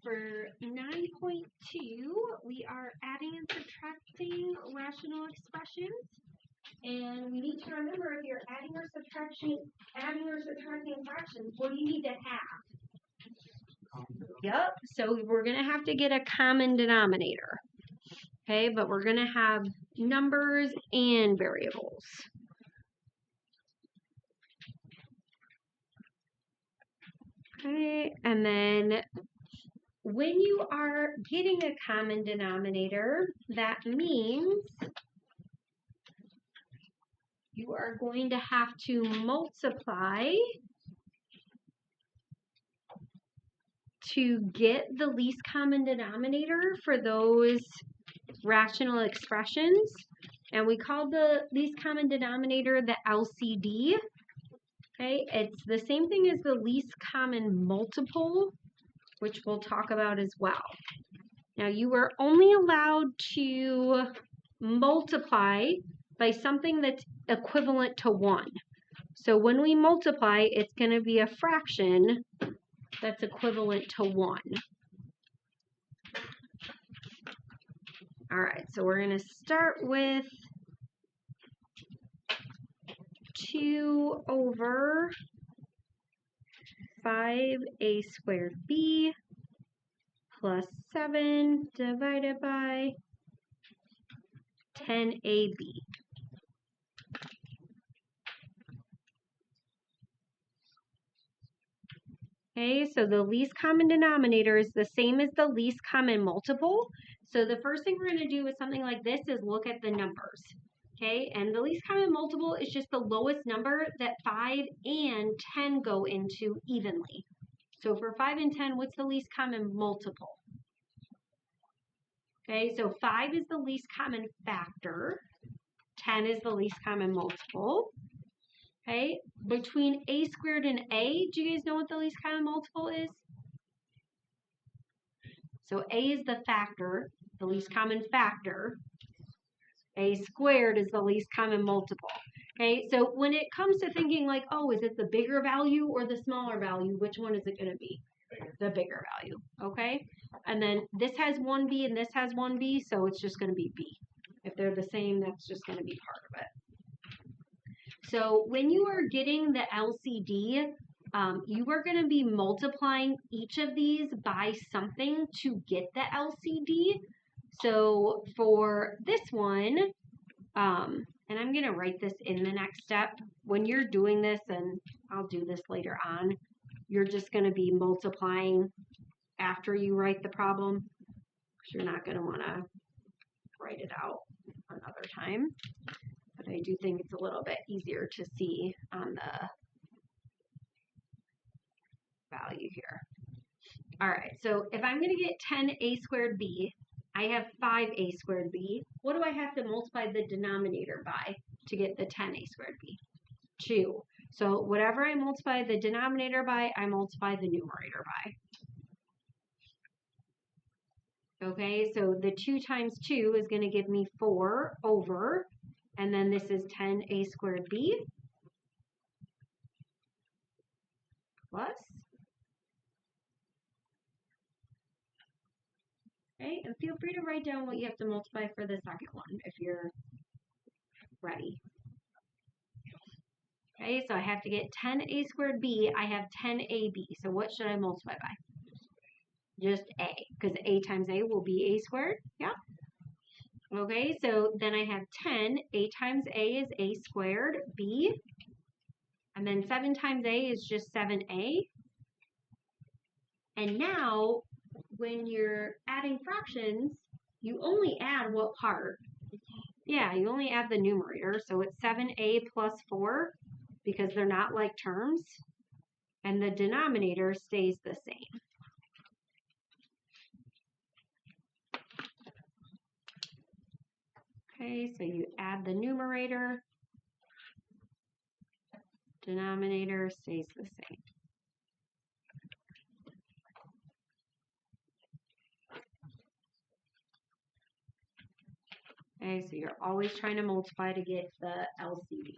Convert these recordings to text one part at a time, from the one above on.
For 9.2, we are adding and subtracting rational expressions. And we need to remember, if you're adding or subtracting fractions, what do you need to have? Yep, so we're going to have to get a common denominator. Okay, but we're going to have numbers and variables. Okay, and then when you are getting a common denominator, that means you are going to have to multiply to get the least common denominator for those rational expressions. And we call the least common denominator the LCD. Okay, it's the same thing as the least common multiple, which we'll talk about as well. Now, you are only allowed to multiply by something that's equivalent to 1. So when we multiply, it's going to be a fraction that's equivalent to 1. All right, so we're going to start with 2 over 5a squared b plus 7 divided by 10ab. Okay, so the least common denominator is the same as the least common multiple. So the first thing we're going to do with something like this is look at the numbers. Okay, and the least common multiple is just the lowest number that 5 and 10 go into evenly. So for 5 and 10, what's the least common multiple? Okay, so 5 is the least common factor. 10 is the least common multiple. Okay, between a squared and a, do you guys know what the least common multiple is? So a is the factor, the least common factor. A squared is the least common multiple. Okay, so when it comes to thinking like, oh, is it the bigger value or the smaller value? Which one is it going to be? The bigger value, okay? And then this has 1b and this has 1b, so it's just going to be b. If they're the same, that's just going to be part of it. So when you are getting the LCD, you are going to be multiplying each of these by something to get the LCD. So for this one, and I'm going to write this in the next step, when you're doing this, and I'll do this later on, you're just going to be multiplying after you write the problem, because you're not going to want to write it out another time. But I do think it's a little bit easier to see on the value here. All right, so if I'm going to get 10a squared b, I have 5a squared b. What do I have to multiply the denominator by to get the 10a squared b? 2. So whatever I multiply the denominator by, I multiply the numerator by. Okay, so the 2 times 2 is going to give me 4 over, and then this is 10a squared b plus. Okay, and feel free to write down what you have to multiply for the second one if you're ready. Okay, so I have to get 10a squared b. I have 10ab. So what should I multiply by? Just a, because a times a will be a squared. Yeah. Okay, so then I have 10. A times a is a squared b. And then 7 times a is just 7a. And now, when you're adding fractions, you only add what part? Yeah, you only add the numerator. So it's 7a plus 4 because they're not like terms. And the denominator stays the same. Okay, so you add the numerator. Denominator stays the same. Okay, so you're always trying to multiply to get the LCD.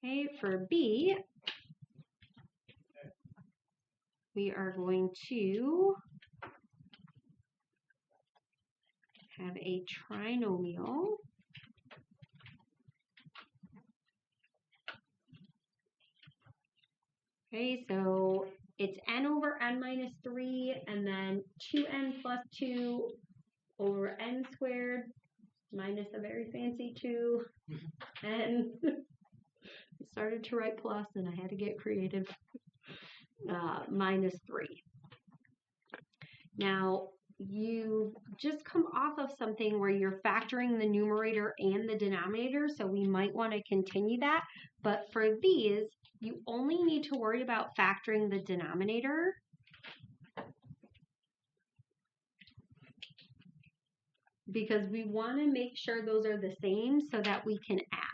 Okay, for B, we are going to have a trinomial. Okay, so it's n over n minus 3, and then 2n plus 2 over n squared minus a very fancy 2. And I started to write plus, and I had to get creative. Minus 3. Now, you've just come off of something where you're factoring the numerator and the denominator, so we might want to continue that. But for these, you only need to worry about factoring the denominator. Because we want to make sure those are the same so that we can add.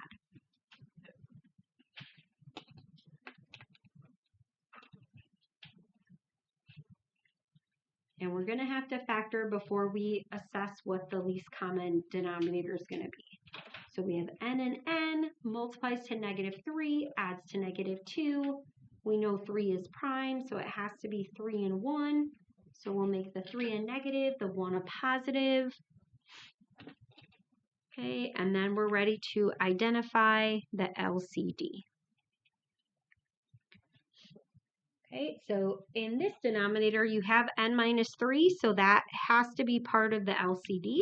And we're going to have to factor before we assess what the least common denominator is going to be. So we have n and n multiplies to -3, adds to -2. We know 3 is prime, so it has to be 3 and 1. So we'll make the 3 a negative, the 1 a positive. Okay, and then we're ready to identify the LCD. Okay, so in this denominator, you have n minus 3, so that has to be part of the LCD.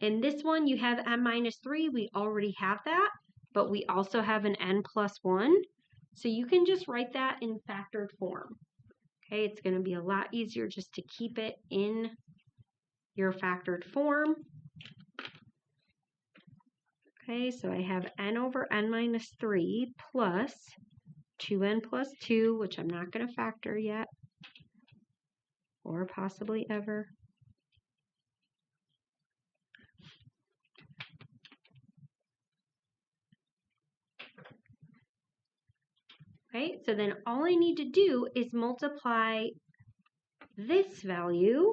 In this one, you have n minus 3. We already have that, but we also have an n plus 1. So you can just write that in factored form. Okay, it's going to be a lot easier just to keep it in your factored form. Okay, so I have n over n minus 3 plus 2n plus 2, which I'm not going to factor yet, or possibly ever. Right, so then all I need to do is multiply this value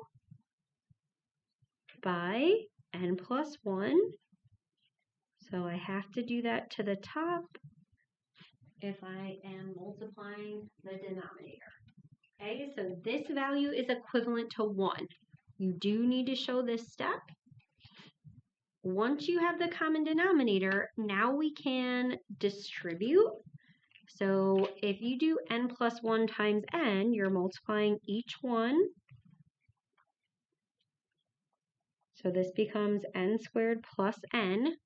by n plus 1. So I have to do that to the top if I am multiplying the denominator. Okay, so this value is equivalent to 1. You do need to show this step. Once you have the common denominator, now we can distribute. So if you do n plus 1 times n, you're multiplying each one. So this becomes n squared plus n.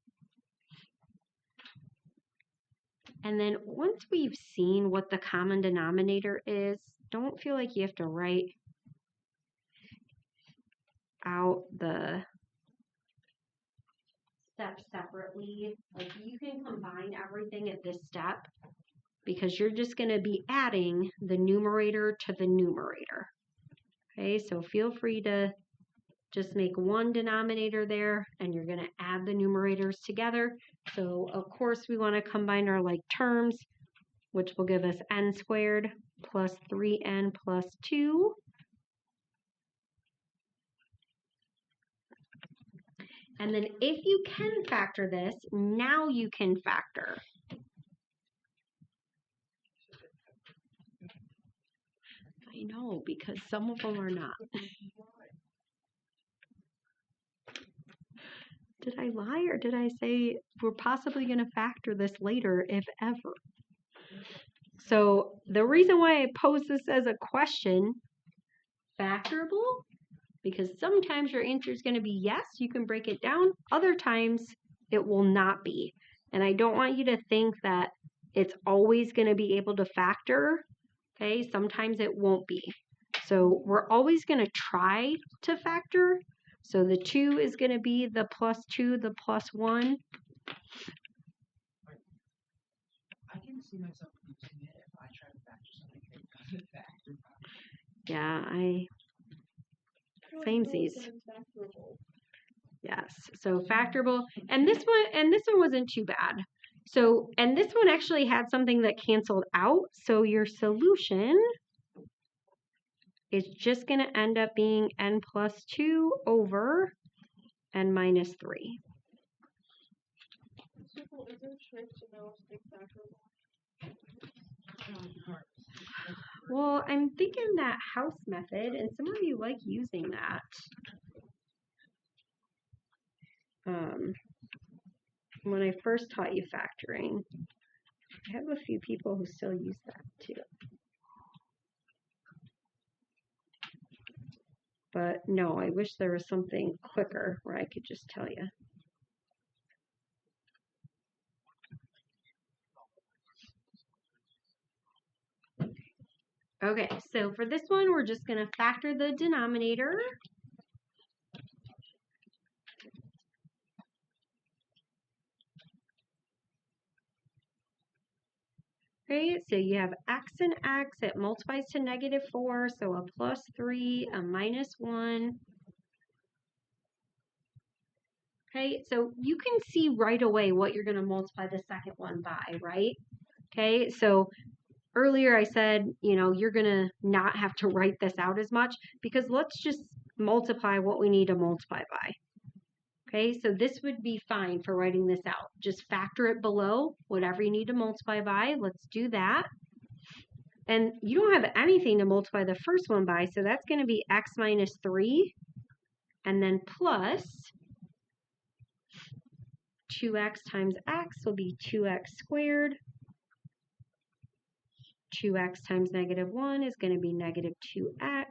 And then once we've seen what the common denominator is, don't feel like you have to write out the steps separately. Like you can combine everything at this step because you're just going to be adding the numerator to the numerator. Okay, so feel free to just make one denominator there, and you're going to add the numerators together. So, of course, we want to combine our like terms, which will give us n squared plus 3n plus 2. And then if you can factor this, now you can factor. I know, because some of them are not. Did I lie or did I say we're possibly going to factor this later, if ever? So the reason why I pose this as a question, factorable, because sometimes your answer is going to be yes, you can break it down. Other times it will not be. And I don't want you to think that it's always going to be able to factor. Okay, sometimes it won't be. So we're always going to try to factor. So the 2 is going to be the plus 2, the plus 1. I can see myself using it if I try to factor something that doesn't factor. Yeah, samesies. Yes, so factorable. And this one wasn't too bad. So, and this one actually had something that canceled out. So your solution is just going to end up being n plus 2 over n minus 3. Is there a trick to know if it's factorable? Well, I'm thinking that house method, and some of you like using that. When I first taught you factoring, I have a few people who still use that too. But no, I wish there was something quicker where I could just tell you. Okay, so for this one, we're just going to factor the denominator. Okay, so you have x and x, it multiplies to -4, so a +3, a -1. Okay, so you can see right away what you're going to multiply the second one by, right? Okay, so earlier I said, you're going to not have to write this out as much because let's just multiply what we need to multiply by. Okay, so this would be fine for writing this out. Just factor it below whatever you need to multiply by. Let's do that. And you don't have anything to multiply the first one by, so that's going to be x minus 3, and then plus 2x times x will be 2x squared. 2x times -1 is going to be -2x.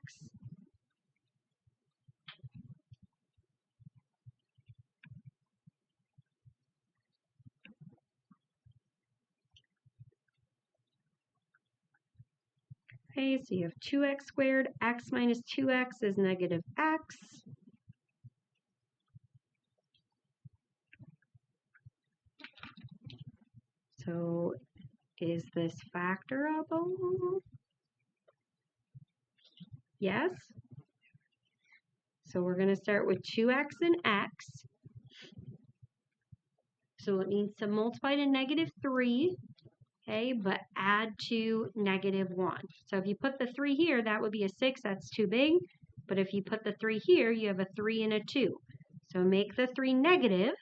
Okay, so you have 2x squared, x minus 2x is -x. So is this factorable? Yes. So we're going to start with 2x and x. So it needs to multiply to -3, okay, but add to -1. So if you put the 3 here, that would be a 6. That's too big. But if you put the 3 here, you have a 3 and a 2. So make the 3 negative.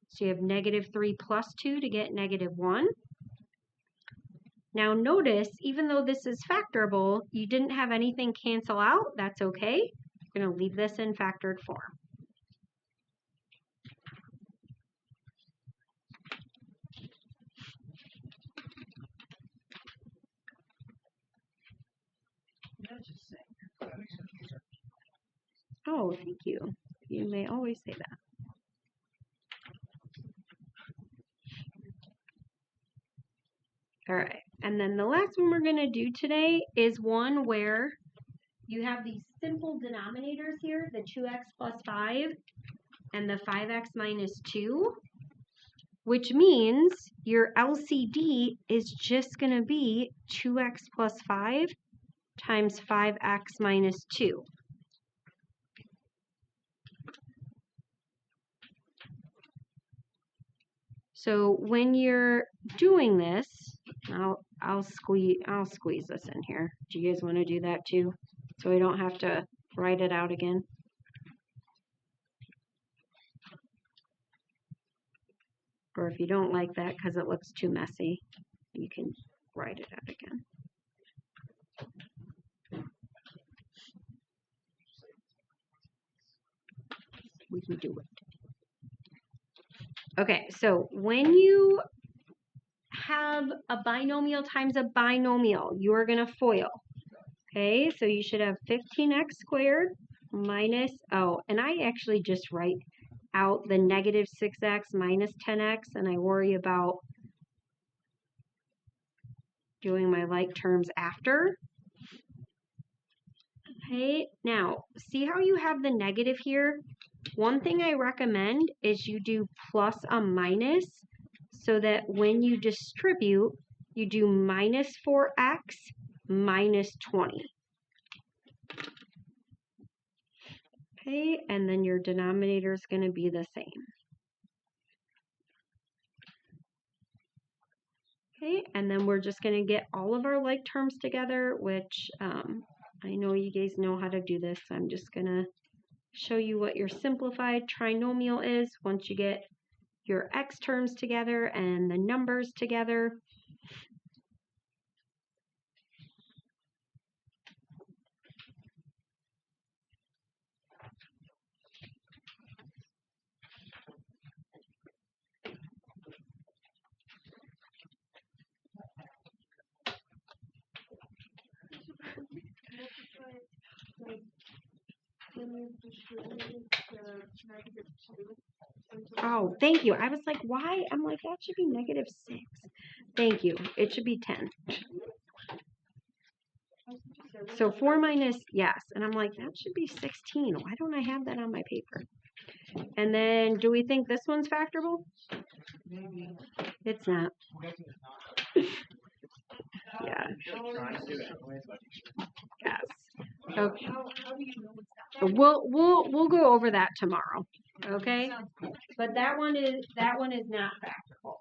So you have -3 plus 2 to get -1. Now notice, even though this is factorable, you didn't have anything cancel out. That's okay. We're going to leave this in factored form. Oh, thank you. You may always say that. All right, and then the last one we're going to do today is one where you have these simple denominators here, the 2x plus 5 and the 5x minus 2, which means your LCD is just going to be 2x plus 5 times 5x minus 2. So when you're doing this, I'll squeeze this in here. Do you guys want to do that too? So I don't have to write it out again. Or if you don't like that because it looks too messy, you can write it out again. We can do it. Okay, so when you have a binomial times a binomial, you are going to FOIL. Okay, so you should have 15x squared minus, and I actually just write out the -6x minus 10x, and I worry about doing my like terms after. Okay, now see how you have the negative here? One thing I recommend is you do plus a minus so that when you distribute, you do -4x minus 20. Okay, and then your denominator is going to be the same. Okay, and then we're just going to get all of our like terms together, which I know you guys know how to do this. So I'm just going to show you what your simplified trinomial is once you get your x terms together and the numbers together. Oh, thank you. I was like, why? I'm like, that should be -6. Thank you. It should be 10. So 4 minus, yes. And I'm like, that should be 16. Why don't I have that on my paper? And then, do we think this one's factorable? Maybe. It's not. Yeah. Yes. Okay. We'll go over that tomorrow. Okay. But that one is not factorable.